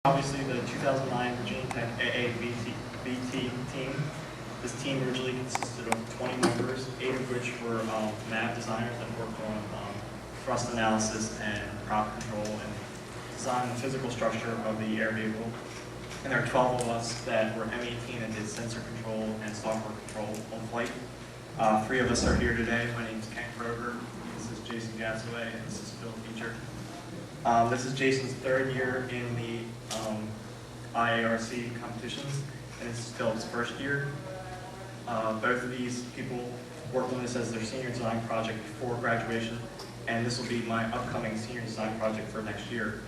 Obviously, the 2009 Virginia Tech AAVT team. This team originally consisted of 20 members, 8 of which were MAP designers that worked on thrust analysis and prop control and design the physical structure of the air vehicle. And there are 12 of us that were M18 and did sensor control and software control on flight. 3 of us are here today. My name is Ken Kroger. This is Jason Gassaway, and this is Phil Teacher. This is Jason's 3rd year in the IARC competitions, and this is Phil's 1st year. Both of these people worked on this as their senior design project before graduation, and this will be my upcoming senior design project for next year.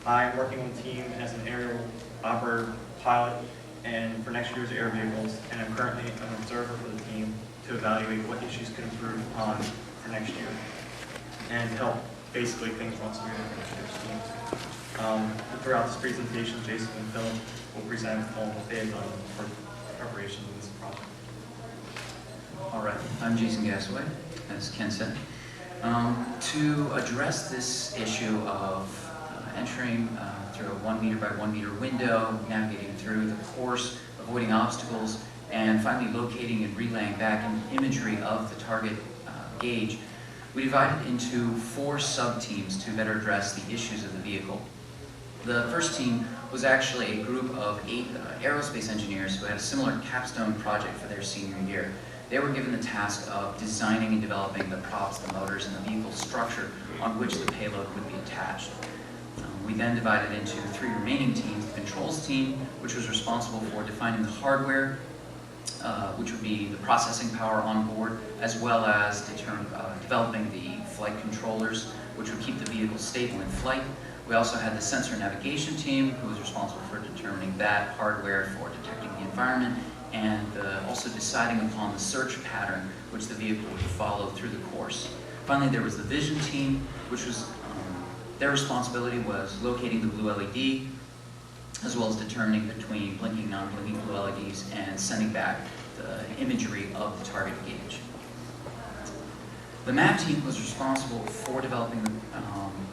I'm working on the team as an aerial operator pilot and for next year's air vehicles, and I'm currently an observer for the team to evaluate what issues could improve upon for next year and help basically things run smoother for next year's teams. Throughout this presentation, Jason and Phil will present on what they have done for preparation of this project. All right, I'm Jason Gassaway, as Ken said. To address this issue of entering through a 1 meter by 1 meter window, navigating through the course, avoiding obstacles, and finally locating and relaying back an imagery of the target gauge, we divided into 4 sub-teams to better address the issues of the vehicle. The first team was actually a group of 8 aerospace engineers who had a similar capstone project for their senior year. They were given the task of designing and developing the props, the motors, and the vehicle structure on which the payload would be attached. We then divided into 3 remaining teams. The controls team, which was responsible for defining the hardware, which would be the processing power on board, as well as developing the flight controllers, which would keep the vehicle stable in flight. We also had the sensor navigation team, who was responsible for determining that hardware for detecting the environment, and also deciding upon the search pattern which the vehicle would follow through the course. Finally, there was the vision team, which was their responsibility was locating the blue LED, as well as determining between blinking and non-blinking blue LEDs and sending back the imagery of the target gauge. The MAP team was responsible for developing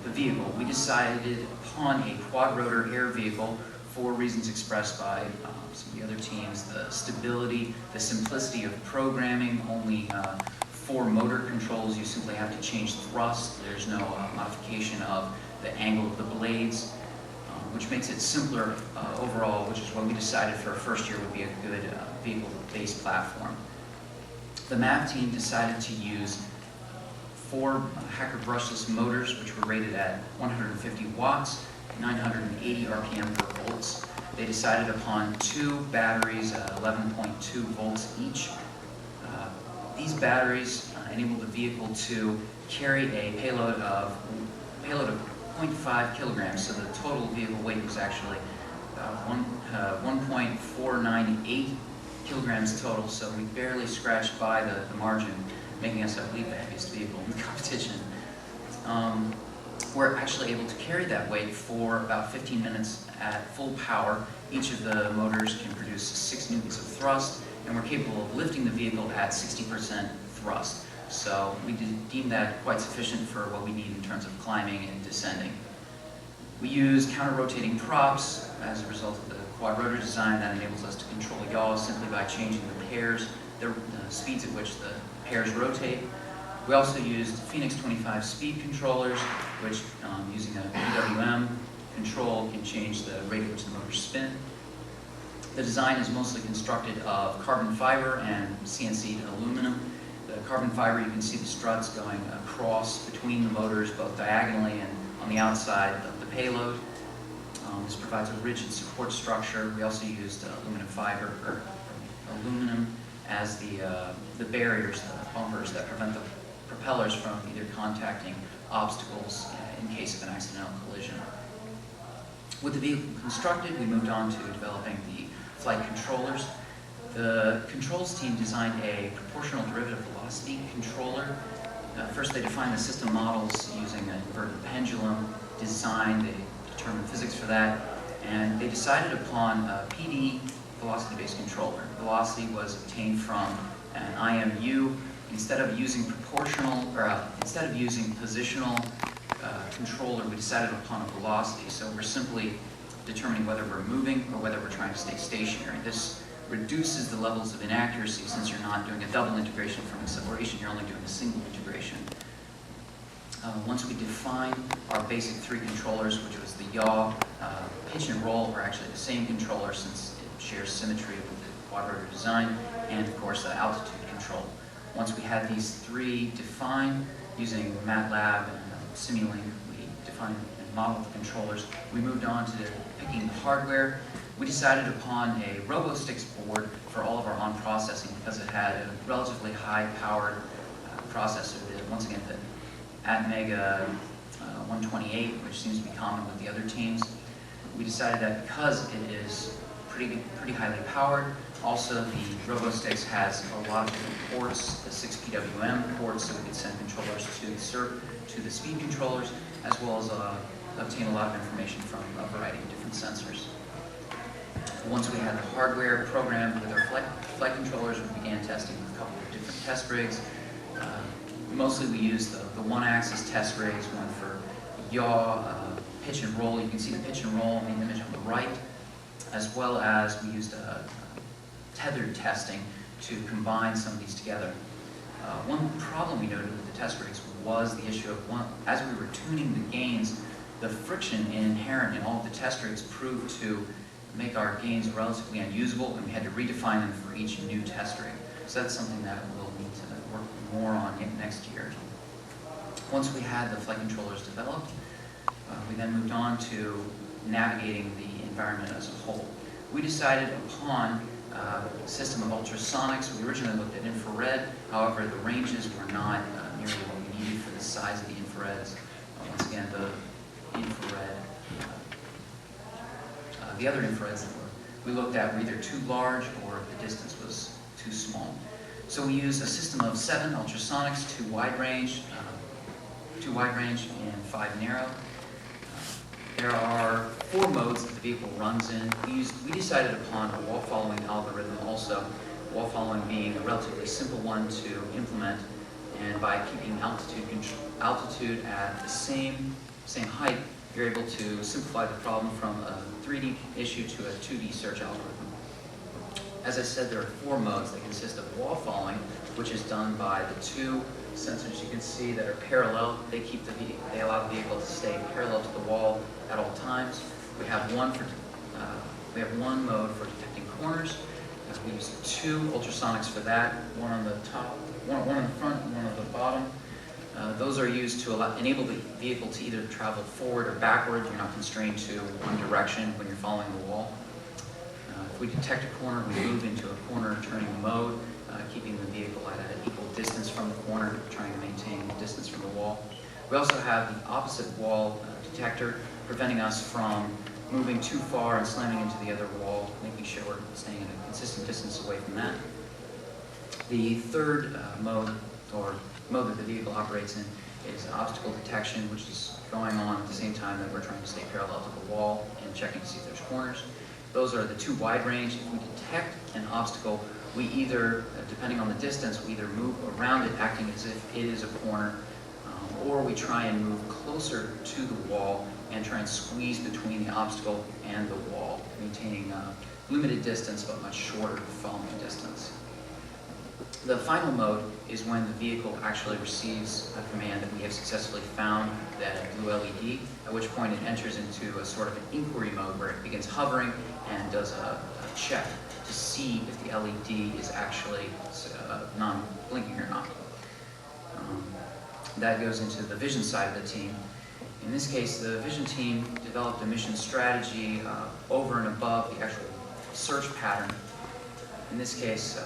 the vehicle. We decided upon a quad-rotor air vehicle for reasons expressed by some of the other teams: the stability, the simplicity of programming, only 4 motor controls. You simply have to change thrust. There's no modification of the angle of the blades, which makes it simpler overall, which is what we decided for our first year would be a good vehicle-based platform. The MAP team decided to use 4 Hacker brushless motors, which were rated at 150 watts, 980 RPM per volts. They decided upon 2 batteries at 11.2 volts each. These batteries enable the vehicle to carry a payload of 0.5 kilograms, so the total vehicle weight was actually 1.498 kilograms total, so we barely scratched by the margin, making us, I believe, the heaviest vehicle in the competition. We're actually able to carry that weight for about 15 minutes at full power. Each of the motors can produce 6 newtons of thrust, and we're capable of lifting the vehicle at 60% thrust. So we deem that quite sufficient for what we need in terms of climbing and descending. We use counter-rotating props as a result of the quad-rotor design that enables us to control yaw simply by changing the pairs, the speeds at which the pairs rotate. We also used Phoenix 25 speed controllers, which using a PWM control can change the rate at which the motors spin. The design is mostly constructed of carbon fiber and CNC'd aluminum. The carbon fiber, you can see the struts going across between the motors, both diagonally and on the outside of the payload. This provides a rigid support structure. We also used aluminum as the barriers, the bumpers that prevent the propellers from either contacting obstacles in case of an accidental collision. With the vehicle constructed, we moved on to developing the flight controllers. The controls team designed a proportional derivative velocity controller. First, they defined the system models using an inverted pendulum design. They determined physics for that, and they decided upon a PD velocity-based controller. Velocity was obtained from an IMU. Instead of using positional controller, we decided upon a velocity. So we're simply determining whether we're moving or whether we're trying to stay stationary. This reduces the levels of inaccuracy since you're not doing a double integration from acceleration, you're only doing a single integration. Once we define our basic three controllers, which was the yaw, pitch and roll are actually the same controller since it shares symmetry with the quadrotor design, and of course the altitude control. Once we had these three defined using MATLAB and Simulink, we defined and modeled the controllers. We moved on to picking the hardware. We decided upon a Robotics board for all of our on-processing because it had a relatively high-powered processor. Once again, the Atmega 128, which seems to be common with the other teams. We decided that because it is pretty highly powered, also the Robotics has a lot of different ports, the 6 PWM ports, so we could send controllers to the SERP, to the speed controllers, as well as obtain a lot of information from a variety of different sensors. Once we had the hardware programmed with our flight controllers, we began testing with a couple of different test rigs. Mostly we used the one-axis test rigs, one for yaw, pitch and roll. You can see the pitch and roll in the image on the right, as well as we used tethered testing to combine some of these together. One problem we noted with the test rigs was the issue of, as we were tuning the gains, the friction inherent in all of the test rigs proved to make our gains relatively unusable, and we had to redefine them for each new test rig. So that's something that we'll need to work more on next year. Once we had the flight controllers developed, we then moved on to navigating the environment as a whole. We decided upon a system of ultrasonics. We originally looked at infrared, however the ranges were not nearly what we needed for the size of the infrareds. Once again, the other infrareds that we looked at were either too large or the distance was too small. So we used a system of 7 ultrasonics, 2 wide range and 5 narrow. There are 4 modes that the vehicle runs in. We decided upon a wall-following algorithm also, wall-following being a relatively simple one to implement, and by keeping altitude at the same height, you're able to simplify the problem from a 3D issue to a 2D search algorithm. As I said, there are 4 modes that consist of wall following, which is done by the 2 sensors you can see that are parallel. They allow the vehicle to stay parallel to the wall at all times. We have one mode for detecting corners. We use 2 ultrasonics for that, one on the top, one on the front, and one on the bottom. Those are used to enable the vehicle to either travel forward or backward. You're not constrained to one direction when you're following the wall. If we detect a corner, we move into a corner turning mode, keeping the vehicle at an equal distance from the corner, trying to maintain the distance from the wall. We also have the opposite wall detector, preventing us from moving too far and slamming into the other wall, making sure we're staying at a consistent distance away from that. The third mode that the vehicle operates in is obstacle detection, which is going on at the same time that we're trying to stay parallel to the wall and checking to see if there's corners. Those are the 2 wide range. If we detect an obstacle, we either, depending on the distance, we either move around it, acting as if it is a corner, or we try and move closer to the wall and try and squeeze between the obstacle and the wall, maintaining limited distance but much shorter following distance. The final mode is when the vehicle actually receives a command that we have successfully found that blue LED, at which point it enters into a sort of an inquiry mode where it begins hovering and does a check to see if the LED is actually non-blinking or not. That goes into the vision side of the team. In this case, the vision team developed a mission strategy over and above the actual search pattern. In this case,